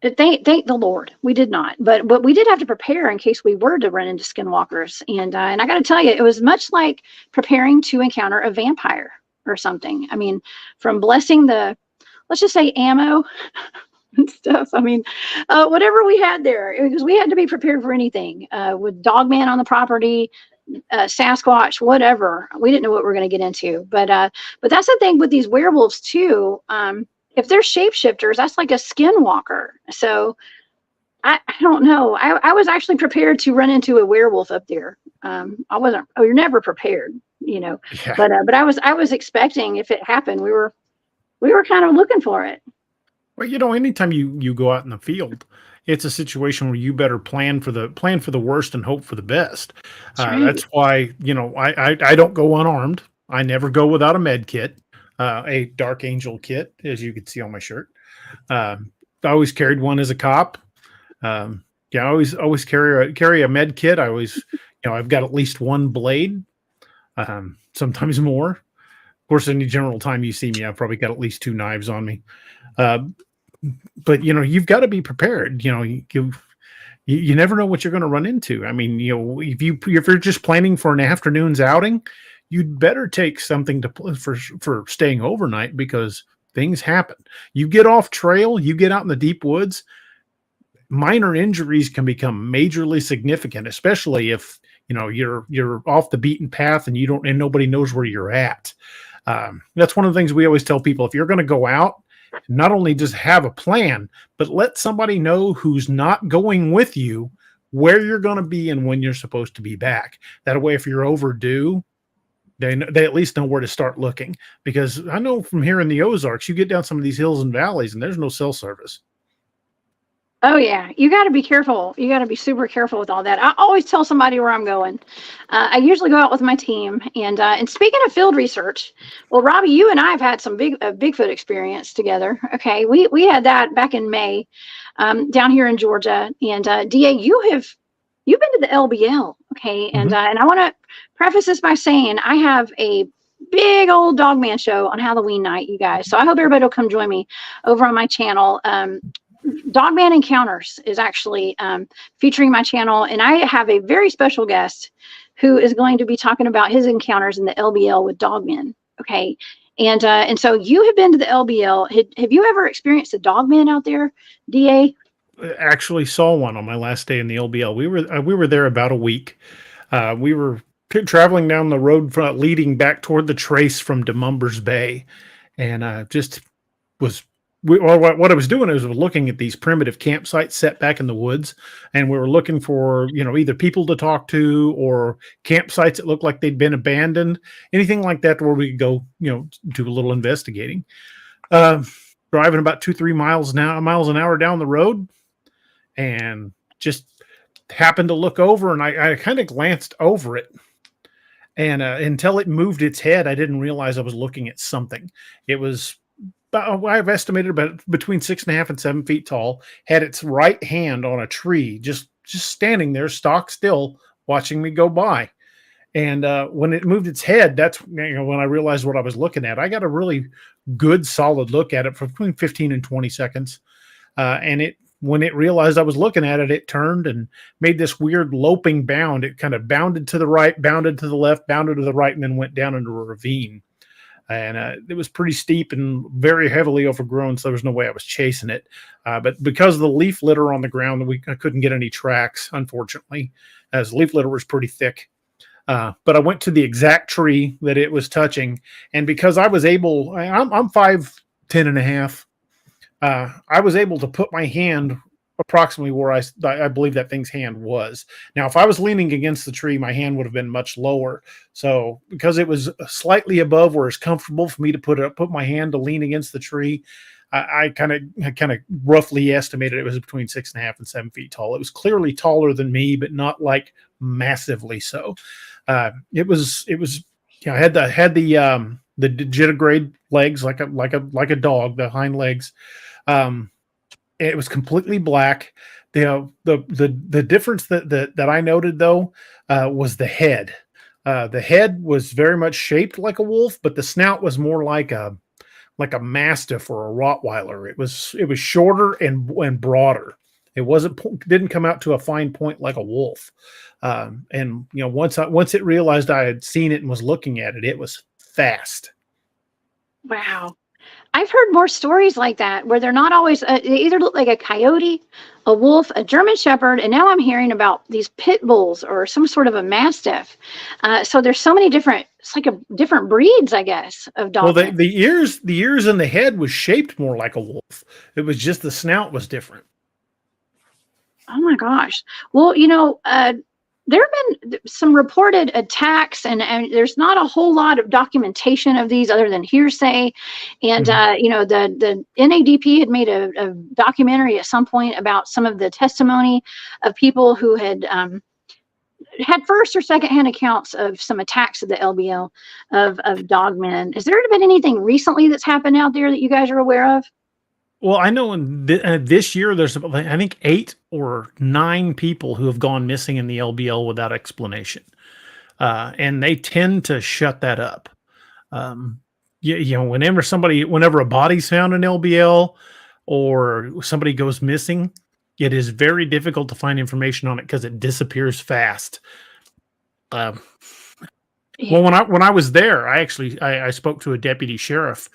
thank the Lord, we did not. But we did have to prepare in case we were to run into skinwalkers. And I got to tell you, it was much like preparing to encounter a vampire or something. I mean, from blessing the, let's just say, ammo and stuff. I mean, whatever we had there, because we had to be prepared for anything. With Dogman on the property, Sasquatch, whatever. We didn't know what we were going to get into. But that's the thing with these werewolves too. If they're shapeshifters, that's like a skinwalker. So I don't know. I was actually prepared to run into a werewolf up there. I wasn't. Oh, you're never prepared, you know. Yeah. But I was expecting, if it happened, we were kind of looking for it. Well, you know, anytime you go out in the field, it's a situation where you better plan for the worst and hope for the best. That's why, you know, I don't go unarmed. I never go without a med kit, a Dark Angel kit, as you can see on my shirt. I always carried one as a cop. I always carry a med kit. I always, you know, I've got at least one blade, sometimes more. Of course, any general time you see me, I've probably got at least 2 knives on me. But you know, you've got to be prepared. You know, you never know what you're going to run into. I mean, you know, if you're just planning for an afternoon's outing, you'd better take something for staying overnight, because things happen. You get off trail, you get out in the deep woods, minor injuries can become majorly significant, especially if, you know, you're off the beaten path and nobody knows where you're at. That's one of the things we always tell people. If you're going to go out, not only just have a plan, but let somebody know who's not going with you where you're going to be and when you're supposed to be back. That way, if you're overdue, they at least know where to start looking. Because I know from here in the Ozarks, you get down some of these hills and valleys and there's no cell service. Oh yeah, you got to be careful. You got to be super careful with all that. I always tell somebody where I'm going. I usually go out with my team. And speaking of field research, well, Robbie, you and I have had some Bigfoot experience together. Okay, we had that back in May, down here in Georgia. And DA, you've been to the LBL. Okay, and I want to preface this by saying I have a big old Dogman show on Halloween night, you guys. So I hope everybody will come join me over on my channel. Dogman Encounters is actually featuring my channel, and I have a very special guest who is going to be talking about his encounters in the LBL with Dogmen. Okay, and so you have been to the LBL. Have you ever experienced a Dogman out there, DA? Actually saw one on my last day in the LBL. We were there about a week. We were traveling down the road leading back toward the trace from DeMumbers Bay, and just was. What I was doing is looking at these primitive campsites set back in the woods, and we were looking for, you know, either people to talk to or campsites that looked like they'd been abandoned, anything like that, where we could go, you know, do a little investigating. Driving about 2-3 miles an hour down the road, and just happened to look over, and I kind of glanced over it, and until it moved its head, I didn't realize I was looking at something. It was, I've estimated about between 6.5 and 7 feet tall, had its right hand on a tree, just standing there stock still, watching me go by. And when it moved its head, that's, you know, when I realized what I was looking at. I got a really good, solid look at it for between 15 and 20 seconds. And when it realized I was looking at it, it turned and made this weird loping bound. It kind of bounded to the right, bounded to the left, bounded to the right, and then went down into a ravine. And it was pretty steep and very heavily overgrown, so there was no way I was chasing it. But because of the leaf litter on the ground, I couldn't get any tracks, unfortunately, as the leaf litter was pretty thick. But I went to the exact tree that it was touching, and because I was able, I'm 5'10" and a half, I was able to put my hand approximately where I believe that thing's hand was. Now, if I was leaning against the tree, my hand would have been much lower. So because it was slightly above where it's comfortable for me to put my hand to lean against the tree, I kind of roughly estimated it was between 6.5 and 7 feet tall. It was clearly taller than me, but not like massively so. It was had the digitigrade legs like a dog, the hind legs. It was completely black. The difference that I noted though was the head. The head was very much shaped like a wolf, but the snout was more like a mastiff or a Rottweiler. It was shorter and broader. It didn't come out to a fine point like a wolf. And once it realized I had seen it and was looking at it, it was fast. Wow. I've heard more stories like that where they're not always, they either look like a coyote, a wolf, a German shepherd, and now I'm hearing about these pit bulls or some sort of a mastiff. So there's so many different breeds, I guess, of dogs. Well, the ears and the head was shaped more like a wolf. It was just the snout was different. Oh my gosh. Well, there have been some reported attacks, and there's not a whole lot of documentation of these other than hearsay. And, the NADP had made a documentary at some point about some of the testimony of people who had first or secondhand accounts of some attacks of the LBL of Dogmen. Has there been anything recently that's happened out there that you guys are aware of? Well, I know in this year, there's, I think, 8 or 9 people who have gone missing in the LBL without explanation. And they tend to shut that up. Whenever a body's found in LBL or somebody goes missing, it is very difficult to find information on it because it disappears fast. Well, when I was there, I spoke to a deputy sheriff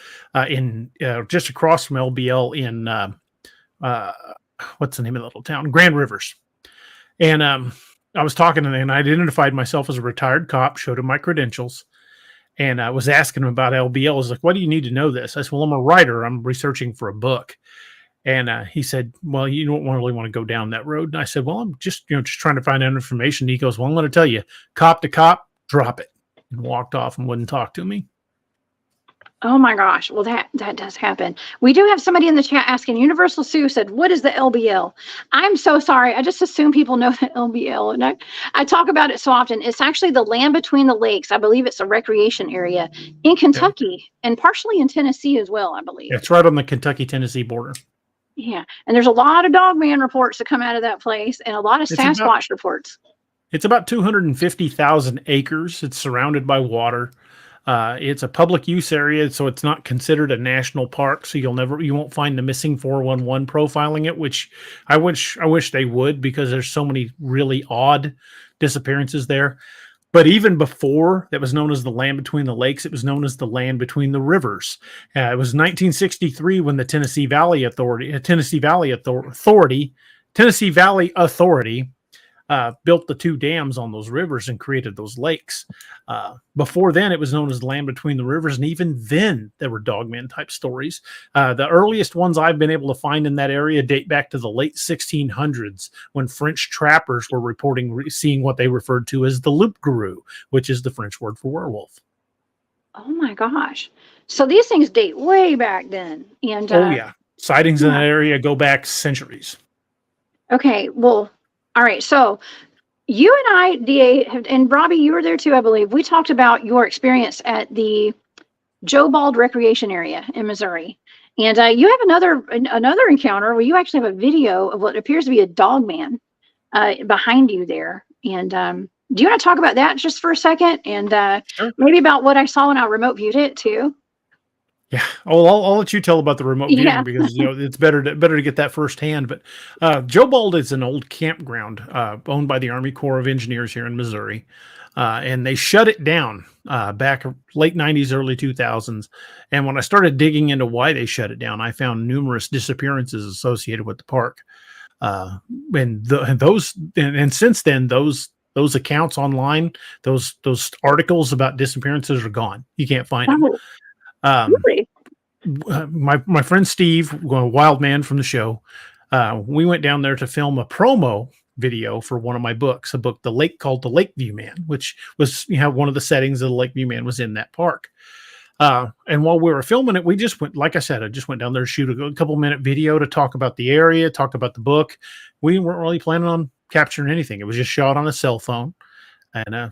in just across from LBL in what's the name of the little town? Grand Rivers. And I was talking to him, and I identified myself as a retired cop, showed him my credentials, and I was asking him about LBL. I was like, "Why do you need to know this?" I said, "Well, I'm a writer. I'm researching for a book." And he said, "Well, you don't really want to go down that road." And I said, "Well, I'm just trying to find out information." He goes, "Well, I'm going to tell you, cop to cop, drop it." And walked off and wouldn't talk to me. Oh my gosh. Well, that does happen. We do have somebody in the chat asking, Universal Sue said, what is the LBL? I'm so sorry. I just assume people know the LBL. And I talk about it so often. It's actually the land between the lakes. I believe it's a recreation area in Kentucky and partially in Tennessee as well, I believe. It's right on the Kentucky-Tennessee border. Yeah. And there's a lot of Dogman reports that come out of that place and a lot of Sasquatch reports. It's about 250,000 acres. It's surrounded by water. It's a public use area, so it's not considered a national park. So you won't find the missing 411 profiling it, which I wish they would, because there's so many really odd disappearances there. But even before that was known as the land between the lakes, it was known as the land between the rivers. It was 1963 when the Tennessee Valley Authority built the 2 dams on those rivers and created those lakes. Before then, it was known as the land between the rivers, and even then, there were Dogman type stories. The earliest ones I've been able to find in that area date back to the late 1600s, when French trappers were reporting seeing what they referred to as the loup-garou, which is the French word for werewolf. Oh my gosh! So these things date way back then. And sightings in that area go back centuries. Okay, well. All right, so you and I, DA, and Robbie, you were there too, I believe. We talked about your experience at the Joe Bald Recreation Area in Missouri. And you have another encounter where you actually have a video of what appears to be a Dogman behind you there. And do you want to talk about that just for a second? And Sure. Maybe about what I saw when I remote viewed it too? Yeah, I'll let you tell about the remote viewing because it's better to get that firsthand. But Joe Bald is an old campground owned by the Army Corps of Engineers here in Missouri, and they shut it down back late 90s, early 2000s. And when I started digging into why they shut it down, I found numerous disappearances associated with the park. And since then, those accounts online, those articles about disappearances are gone. You can't find them. Really? My friend Steve, Wild Man from the show, We went down there to film a promo video for one of my books, a book, called The Lakeview Man, which was, one of the settings of the Lakeview Man was in that park. And while we were filming it, we just went, like I said, I just went down there to shoot a couple minute video to talk about the area, talk about the book. We weren't really planning on capturing anything. It was just shot on a cell phone. And,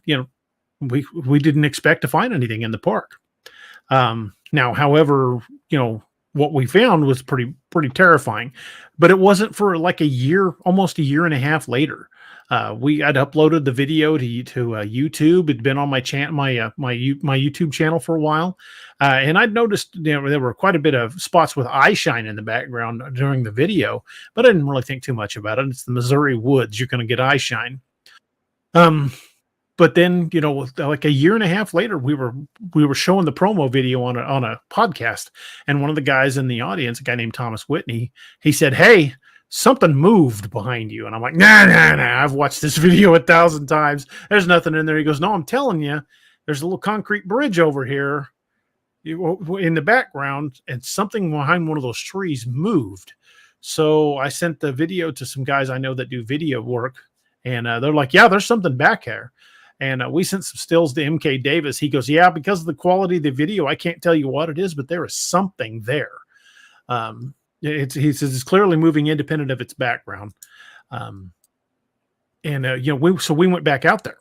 we didn't expect to find anything in the park. Now, however, what we found was pretty terrifying, but it wasn't for like almost a year and a half later. I'd uploaded the video to YouTube. It'd been on my my YouTube channel for a while, and I'd noticed there were quite a bit of spots with eye shine in the background during the video, but I didn't really think too much about it. It's the Missouri woods; you're going to get eye shine. But then, like a year and a half later, we were showing the promo video on a podcast, and one of the guys in the audience, a guy named Thomas Whitney, he said, "Hey, something moved behind you." And I'm like, nah, I've watched this video 1,000 times. There's nothing in there. He goes, "No, I'm telling you, there's a little concrete bridge over here in the background, and something behind one of those trees moved." So I sent the video to some guys I know that do video work, and they're like, "Yeah, there's something back here." And we sent some stills to MK Davis. He goes, "Yeah, because of the quality of the video, I can't tell you what it is, but there is something there." He says it's clearly moving independent of its background. We went back out there,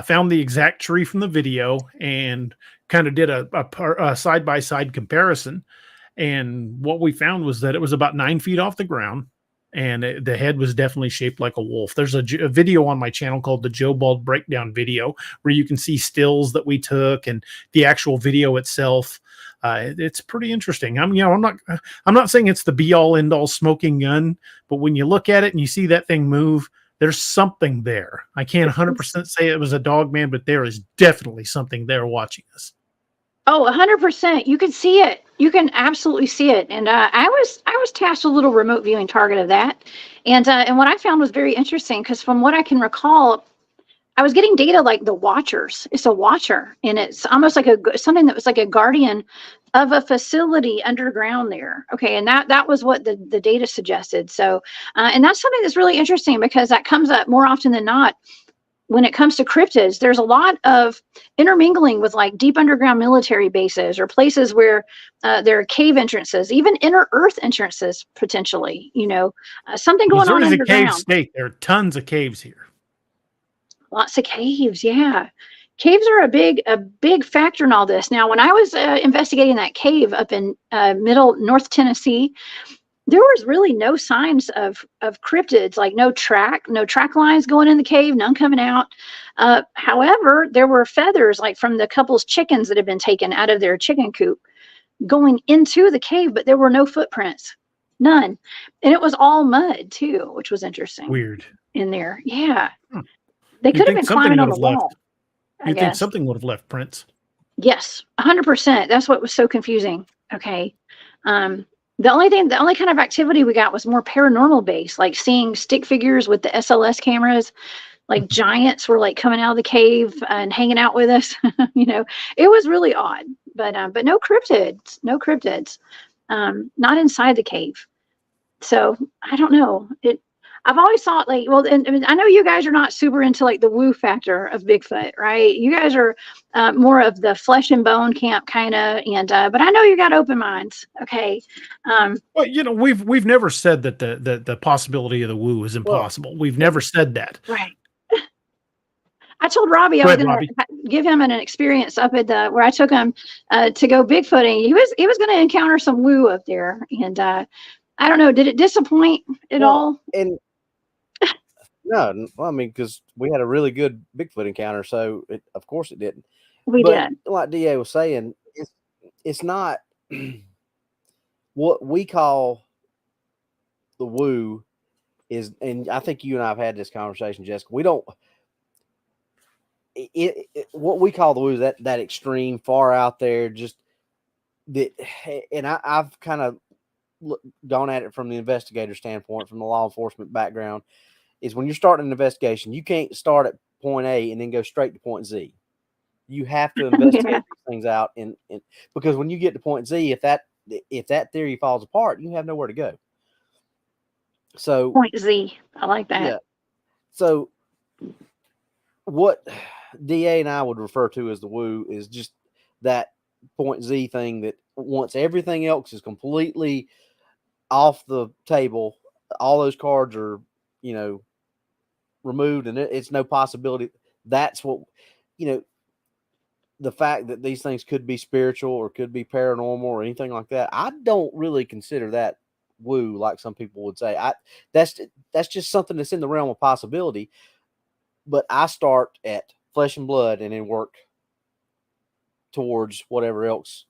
found the exact tree from the video, and kind of did a side-by-side comparison. And what we found was that it was about 9 feet off the ground, and the head was definitely shaped like a wolf. There's a video on my channel called the Joe Bald Breakdown video, where you can see stills that we took and the actual video itself. It's pretty interesting. I'm not saying it's the be all end all smoking gun, but when you look at it and you see that thing move, there's something there. I can't 100% say it was a Dogman, but there is definitely something there watching us. Oh, 100%. You can see it. You can absolutely see it. And I was tasked with a little remote viewing target of that. And what I found was very interesting, because from what I can recall, I was getting data like the Watchers. It's a watcher, and it's almost like something that was like a guardian of a facility underground there. Okay, and that was what the data suggested. So, and that's something that's really interesting, because that comes up more often than not when it comes to cryptids. There's a lot of intermingling with like deep underground military bases, or places where there are cave entrances, even inner earth entrances potentially. Something going on underground. Missouri's a cave state. There are tons of caves here. Lots of caves, yeah. Caves are a big factor in all this. Now, when I was investigating that cave up in middle North Tennessee, there was really no signs of cryptids, like no track lines going in the cave, none coming out. However, there were feathers, like from the couple's chickens that had been taken out of their chicken coop, going into the cave, but there were no footprints, none. And it was all mud too, which was interesting. Weird. In there, yeah. They could have been climbing on the wall. You think something would have left prints? Yes, 100%. That's what was so confusing. Okay. The only kind of activity we got was more paranormal based, like seeing stick figures with the SLS cameras, like giants were like coming out of the cave and hanging out with us. It was really odd, but no cryptids, not inside the cave. So I don't know. I've always thought and I know you guys are not super into like the woo factor of Bigfoot, right? You guys are more of the flesh and bone camp kind of, but I know you got open minds. Okay. Well, we've never said that the possibility of the woo is impossible. We've never said that. Right. I told Robbie I was going to give him an experience up at where I took him to go Bigfooting. He was going to encounter some woo up there, and I don't know. Did it disappoint at all? And no, well, I mean, because we had a really good Bigfoot encounter, so of course it didn't. We did. Like DA was saying, it's not what we call the woo is, and I think you and I have had this conversation, Jessica. We don't. What we call the woo is that extreme, far out there, just that. And I've kind of gone at it from the investigator standpoint, from the law enforcement background. Is when you're starting an investigation, you can't start at point A and then go straight to point Z. You have to investigate these things out, and because when you get to point Z, if that theory falls apart, you have nowhere to go. So Point Z. I like that. yeah. So what DA and I would refer to as the woo is just that point Z thing that once everything else is completely off the table, all those cards are, you know, removed and it's no possibility. That's what, you know, the fact that these things could be spiritual or could be paranormal or anything like that. I don't really consider that woo, like some people would say. That's just something that's in the realm of possibility. But I start at flesh and blood and then work towards whatever else.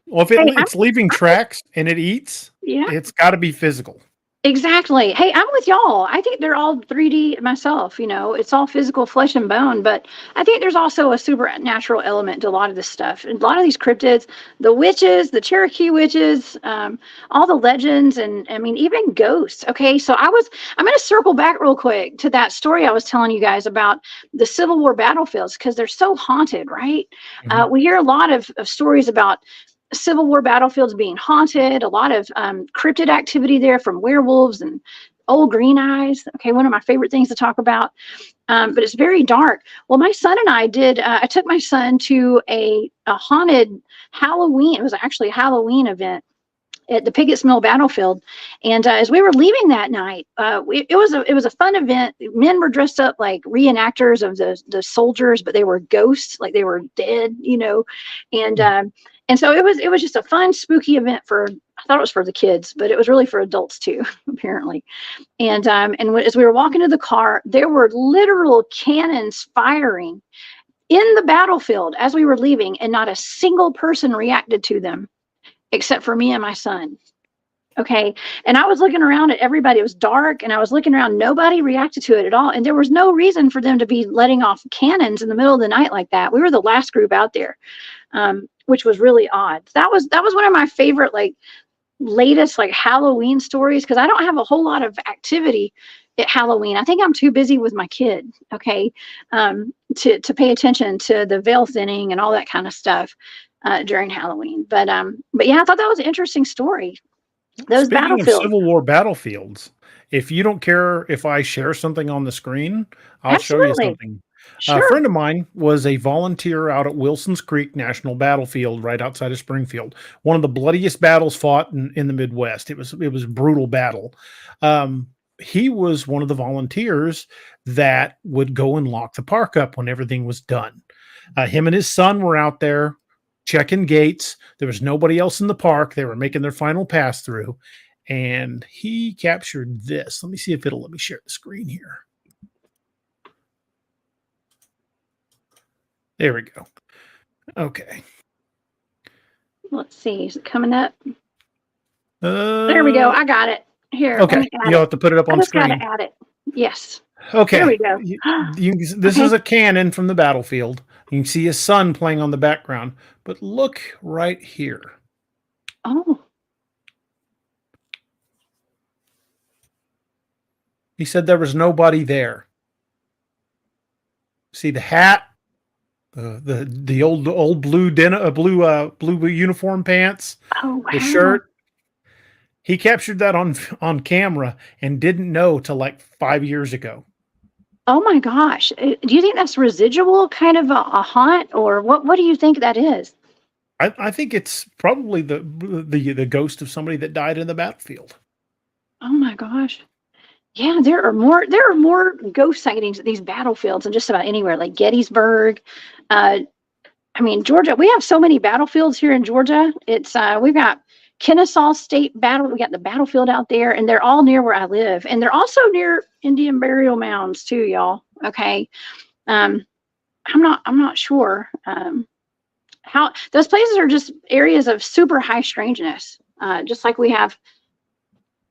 Well, if it's leaving tracks and it eats, it's got to be physical. Exactly. Hey, I'm with y'all. I think they're all 3D myself. You know, it's all physical flesh and bone, but I think there's also a supernatural element to a lot of this stuff. And a lot of these cryptids, the witches, the Cherokee witches, all the legends, and I mean, even ghosts. Okay. So I'm going to circle back real quick to that story I was telling you guys about the Civil War battlefields, because they're so haunted, right? Mm-hmm. We hear a lot of stories about Civil War battlefields being haunted, a lot of cryptid activity there from werewolves and old green eyes. Okay, one of my favorite things to talk about, but it's very dark. Well, my son and I did, I took my son to a haunted Halloween. It was actually a Halloween event at the Pigot's Mill battlefield. And as we were leaving that night, it was a fun event. Men were dressed up like reenactors of the soldiers, but they were ghosts, like they were dead, you know, and so it was just a fun, spooky event I thought it was for the kids, but it was really for adults too, apparently. And as we were walking to the car, there were literal cannons firing in the battlefield as we were leaving, and not a single person reacted to them except for me and my son. Okay. And I was looking around at everybody. It was dark, and I was looking around. Nobody reacted to it at all. And there was no reason for them to be letting off cannons in the middle of the night like that. We were the last group out there, which was really odd. That was one of my favorite, like, latest, like, Halloween stories, because I don't have a whole lot of activity at Halloween. I think I'm too busy with my kid, okay, to pay attention to the veil thinning and all that kind of stuff during Halloween. But yeah, I thought that was an interesting story. Those Speaking of Civil War battlefields, if you don't care if I share something on the screen, I'll show you something. Sure. A friend of mine was a volunteer out at Wilson's Creek National Battlefield right outside of Springfield. One of the bloodiest battles fought in the Midwest. It was a brutal battle. He was one of the volunteers that would go and lock the park up when everything was done. Him and his son were out there checking gates. There was nobody else in the park. They were making their final pass through, and he captured this. Let me see if it'll let me share the screen here. There we go. Okay. Let's see. Is it coming up? There we go. I got it. Here. Okay. You'll have to put it up on screen. I just got to add it. Yes. Okay. There we go. This is a cannon from the battlefield. You can see his son playing on the background. But look right here. Oh. He said there was nobody there. See the hat? The old blue blue uniform pants, oh, wow. The shirt. He captured that on camera and didn't know till like 5 years ago. Oh my gosh! Do you think that's residual kind of a haunt, or what? What do you think that is? I think it's probably the ghost of somebody that died in the battlefield. Oh my gosh! Yeah, there are more ghost sightings at these battlefields than just about anywhere, like Gettysburg. I mean, Georgia, we have so many battlefields here in Georgia. It's we've got Kennesaw State Battle. We got the battlefield out there, and they're all near where I live, and they're also near Indian burial mounds too, y'all. Okay, I'm not sure how those places are just areas of super high strangeness, just like we have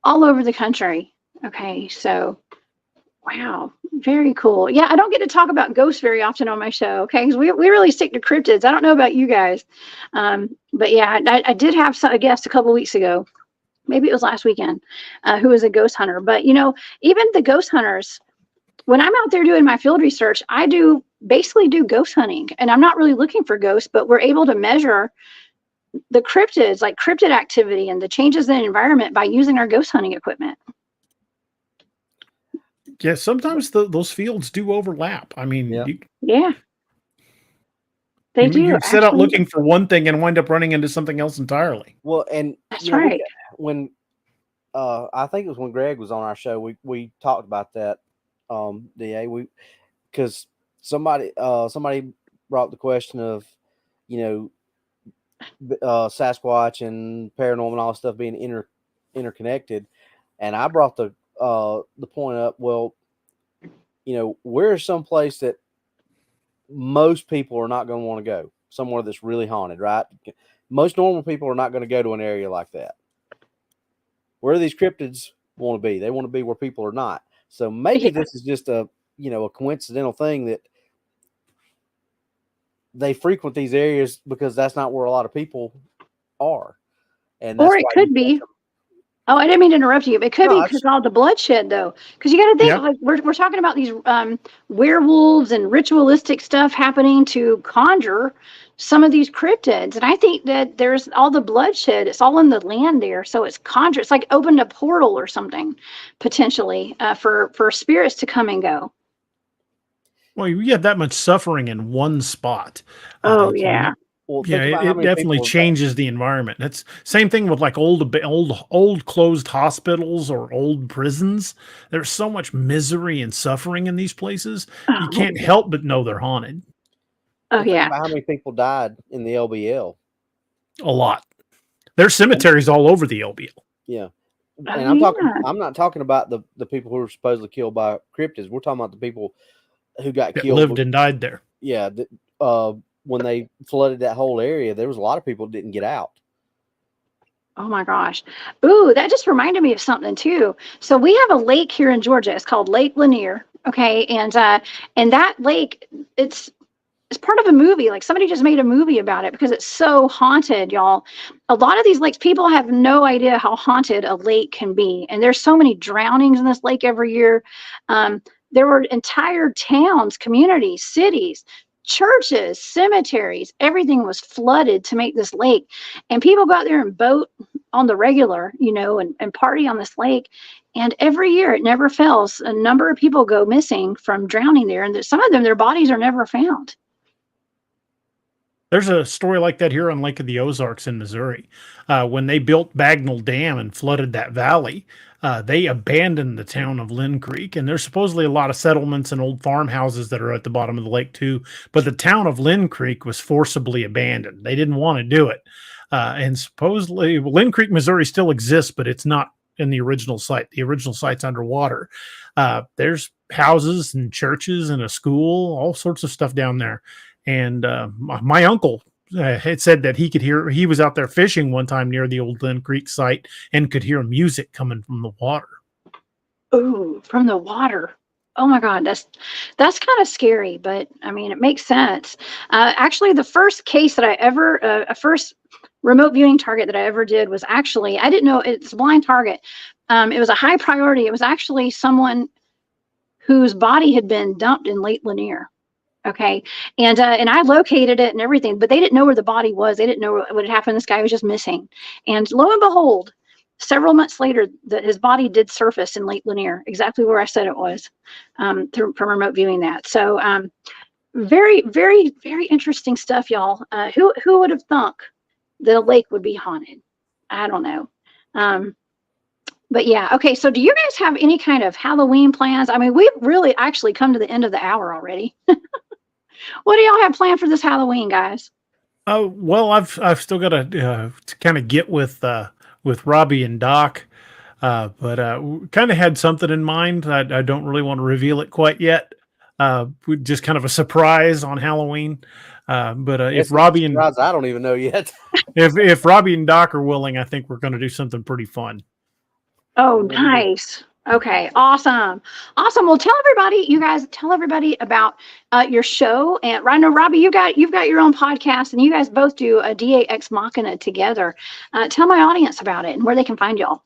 all over the country. Okay, so wow, very cool. Yeah, I don't get to talk about ghosts very often on my show, okay, because we really stick to cryptids. I don't know about you guys, but yeah, I did have a guest a couple weeks ago, maybe it was last weekend, who was a ghost hunter. But you know, even the ghost hunters, when I'm out there doing my field research, I basically do ghost hunting, and I'm not really looking for ghosts, but we're able to measure the cryptids, like cryptid activity and the changes in the environment, by using our ghost hunting equipment. Yeah, sometimes those fields do overlap. I mean, Yeah. Yeah, they do you set out actually. looking for one thing and wind up running into something else entirely. Well, and That's right. when I think it was when Greg was on our show, we talked about that. Da because somebody brought the question of, Sasquatch and paranormal and all this stuff being interconnected, and I brought the point up. Well, where's some place that most people are not going to want to go? Somewhere that's really haunted, right? Most normal people are not going to go to an area like that. Where do these cryptids want to be? They want to be where people are not. So maybe this is just a coincidental thing that they frequent these areas because that's not where a lot of people are. And that's Or it could be. Oh, I didn't mean to interrupt you. It could be because all the bloodshed, though. Because you got to think, like we're talking about these werewolves and ritualistic stuff happening to conjure some of these cryptids, and I think that there's all the bloodshed. It's all in the land there, so it's conjure. It's like opened a portal or something, potentially for spirits to come and go. Well, you have that much suffering in one spot. Oh yeah. Well, yeah, it definitely changes the environment. That's same thing with like old closed hospitals or old prisons. There's so much misery and suffering in these places. You can't help but know they're haunted. Oh yeah. How many people died in the LBL? A lot. There's cemeteries all over the LBL. Yeah. And I'm not talking about the people who were supposedly killed by cryptids. We're talking about the people who got killed, lived and died there. Yeah. When they flooded that whole area, there was a lot of people who didn't get out. Oh my gosh. Ooh, that just reminded me of something too. So we have a lake here in Georgia. It's called Lake Lanier. Okay. And that lake, it's part of a movie. Like somebody just made a movie about it because it's so haunted, y'all. A lot of these lakes, people have no idea how haunted a lake can be. And there's so many drownings in this lake every year. There were entire towns, communities, cities, churches, cemeteries, everything was flooded to make this lake. And people go out there and boat on the regular, and party on this lake. And every year it never fails. A number of people go missing from drowning there. And some of them, their bodies are never found. There's a story like that here on Lake of the Ozarks in Missouri. When they built Bagnell Dam and flooded that valley, they abandoned the town of Lynn Creek. And there's supposedly a lot of settlements and old farmhouses that are at the bottom of the lake too. But the town of Lynn Creek was forcibly abandoned. They didn't want to do it. And supposedly Lynn Creek, Missouri still exists, but it's not in the original site. The original site's underwater. There's houses and churches and a school, all sorts of stuff down there. And my uncle had said that he was out there fishing one time near the old Lynn Creek site and could hear music coming from the water. Ooh, from the water. Oh my God, that's kind of scary, but I mean, it makes sense. Actually, the first case that I ever, a first remote viewing target that I ever did was actually, I didn't know it's a blind target. It was a high priority. It was actually someone whose body had been dumped in Lake Lanier. Okay. And I located it and everything, but they didn't know where the body was. They didn't know what had happened. This guy was just missing. And lo and behold, several months later, his body did surface in Lake Lanier, exactly where I said it was, from remote viewing that. So very, very, very interesting stuff, y'all. Who would have thunk that a lake would be haunted? I don't know. But yeah, okay. So do you guys have any kind of Halloween plans? I mean, we've really actually come to the end of the hour already. What do y'all have planned for this Halloween, guys? Oh, well, I've still got to kind of get with Robbie and Doc, but we kind of had something in mind. I don't really want to reveal it quite yet. Just kind of a surprise on Halloween. But if Robbie and I don't even know yet. if Robbie and Doc are willing, I think we're going to do something pretty fun. Oh, nice. Okay, awesome. Well, you guys tell everybody about your show. And I know, Robbie, you've got your own podcast, and you guys both do a DA Ex Machina together. Tell my audience about it and where they can find y'all.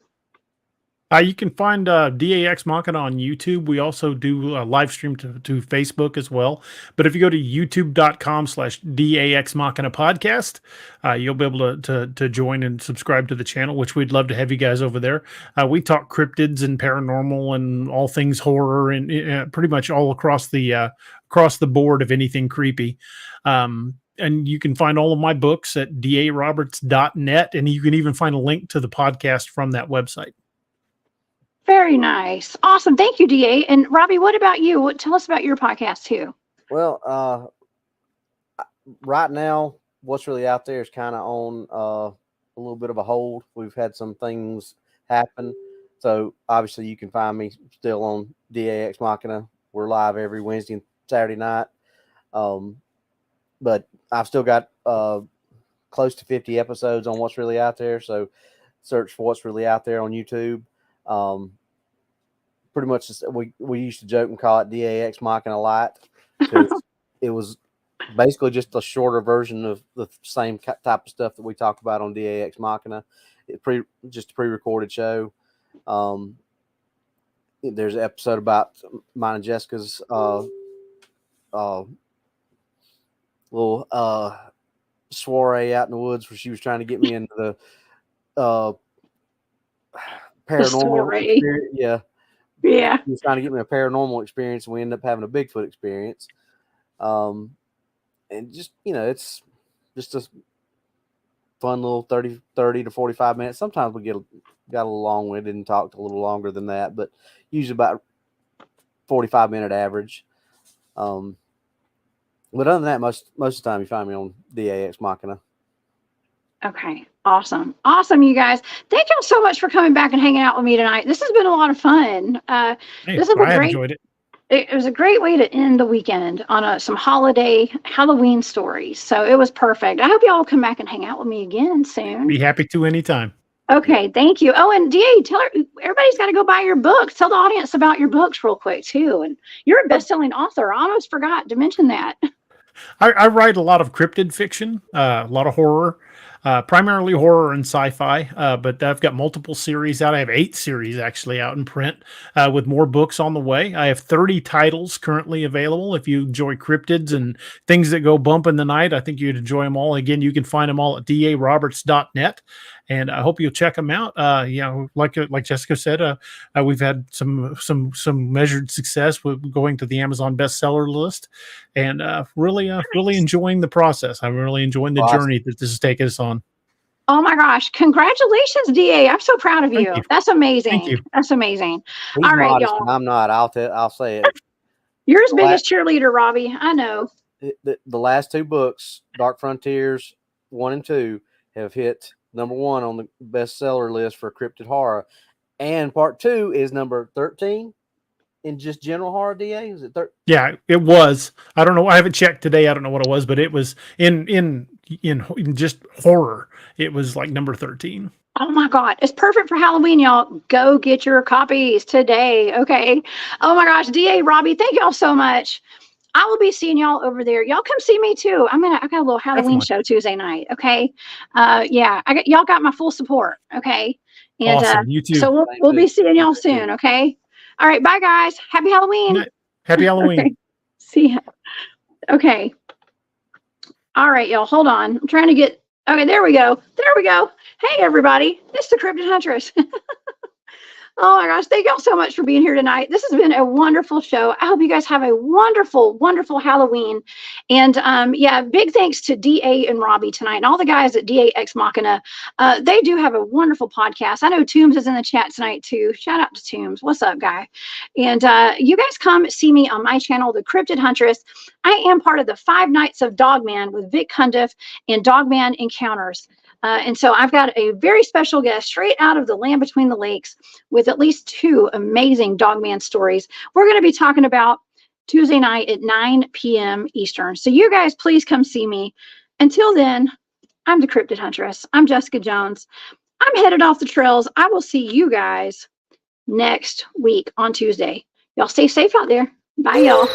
You can find DAX Machina on YouTube. We also do live stream to Facebook as well. But if you go to youtube.com/DAX Machina podcast, you'll be able to join and subscribe to the channel, which we'd love to have you guys over there. We talk cryptids and paranormal and all things horror and pretty much all across the board of anything creepy. And you can find all of my books at daroberts.net, and you can even find a link to the podcast from that website. Very nice. Awesome. Thank you, DA. And Robbie, what about you? Tell us about your podcast too. Well, right now, what's really out there is kind of on a little bit of a hold. We've had some things happen. So obviously you can find me still on DAX Machina. We're live every Wednesday and Saturday night. But I've still got close to 50 episodes on what's really out there. So search for what's really out there on YouTube. Pretty much we used to joke and call it DAX Machina Light, because it was basically just a shorter version of the same type of stuff that we talk about on DAX Machina. Just a pre-recorded show. There's an episode about mine and Jessica's little soiree out in the woods where she was trying to get me into the paranormal experience. Yeah. He was trying to get me a paranormal experience, and we ended up having a Bigfoot experience. And just, it's just a fun little 30 to 45 minutes. Sometimes we got a little long-winded and talked a little longer than that, but usually about 45-minute average. But other than that, most of the time you find me on DAX Machina. Okay. Awesome. Awesome, you guys. Thank y'all so much for coming back and hanging out with me tonight. This has been a lot of fun. I enjoyed it. It was a great way to end the weekend on some holiday Halloween stories. So it was perfect. I hope y'all will come back and hang out with me again soon. Be happy to anytime. Okay. Thank you. Oh, and DA, everybody's got to go buy your books. Tell the audience about your books real quick too. And you're a best-selling author. I almost forgot to mention that. I write a lot of cryptid fiction, a lot of horror. Primarily horror and sci-fi, but I've got multiple series out. I have 8 series actually out in print, with more books on the way. I have 30 titles currently available. If you enjoy cryptids and things that go bump in the night, I think you'd enjoy them all. Again, you can find them all at daroberts.net, and I hope you'll check them out. Like Jessica said, we've had some measured success with going to the Amazon bestseller list, and really enjoying the process. I'm really enjoying the journey that this has taken us on. Oh my gosh. Congratulations, DA. I'm so proud of you. That's amazing. Thank you. That's amazing. He's all right, modest, y'all. I'm not. I'll say it. You're his biggest cheerleader, Robbie. I know. The last 2 books, Dark Frontiers 1 and 2, have hit number 1 on the bestseller list for cryptid horror. And part 2 is number 13 in just general horror, DA. Is it 13? Yeah, it was. I don't know. I haven't checked today. I don't know what it was, but it was in just horror. It was like number 13. Oh my God. It's perfect for Halloween, y'all. Go get your copies today. Okay. Oh my gosh. DA, Robbie, thank y'all so much. I will be seeing y'all over there. Y'all come see me too. I got a little Halloween show Tuesday night. Okay. Y'all got my full support. Okay. And awesome. You too. So we'll be seeing y'all soon. Okay. All right. Bye guys. Happy Halloween. Happy Halloween. Okay. See ya. Okay. All right, y'all. Hold on. I'm trying to get. Okay, there we go. There we go. Hey, everybody. It's the Cryptid Huntress. Oh my gosh. Thank y'all so much for being here tonight. This has been a wonderful show. I hope you guys have a wonderful, wonderful Halloween. And big thanks to DA and Robbie tonight and all the guys at DAX Machina. They do have a wonderful podcast. I know Toombs is in the chat tonight too. Shout out to Toombs. What's up, guy? And you guys come see me on my channel, The Cryptid Huntress. I am part of the 5 Nights of Dogman with Vic Cundiff and Dogman Encounters. And so I've got a very special guest straight out of the land between the lakes with at least 2 amazing Dogman stories we're going to be talking about Tuesday night at 9 p.m. Eastern. So you guys, please come see me. Until then, I'm the Cryptid Huntress. I'm Jessica Jones. I'm headed off the trails. I will see you guys next week on Tuesday. Y'all stay safe out there. Bye, y'all.